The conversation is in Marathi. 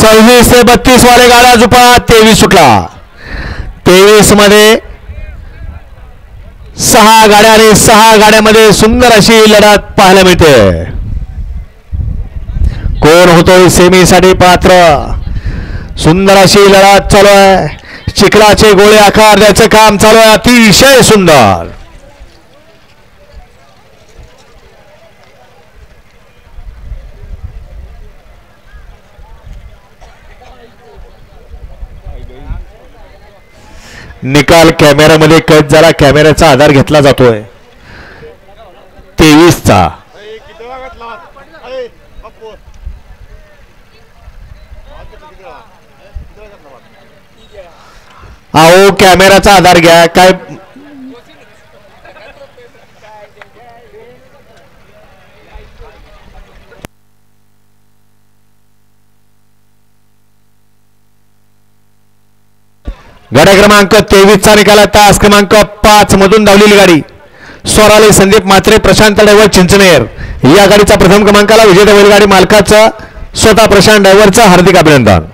26 ते 32 वाले गाड्या झुपा. 23 सुटला. 23 मध्ये 6 गाड्या आणि 6 गाड्यामध्ये सुंदर अशी लढत पाहायला मिळते. कोण होतोय सेमीसाठी पात्र. सुंदर अशी लढत चालू आहे. चिखलाचे गोळे आकार द्यायचं काम चालू आहे. अतिशय सुंदर. निकाल कॅमेऱ्यामध्ये कैद झाला. कॅमेऱ्याचा आधार घेतला जातोय 23 चा. अहो कॅमेराचा आधार घ्या. काय गाड्या क्रमांक 23 चा निकाला. तास क्रमांक 5 मधून धावलेली गाडी स्वराली संदीप म्हात्रे प्रशांत ड्रायव्हर चिंचनेर या गाडीचा प्रथम क्रमांकाला विजय. गाडी मालकाचं स्वतः प्रशांत ड्रायव्हरचं हार्दिक अभिनंदन.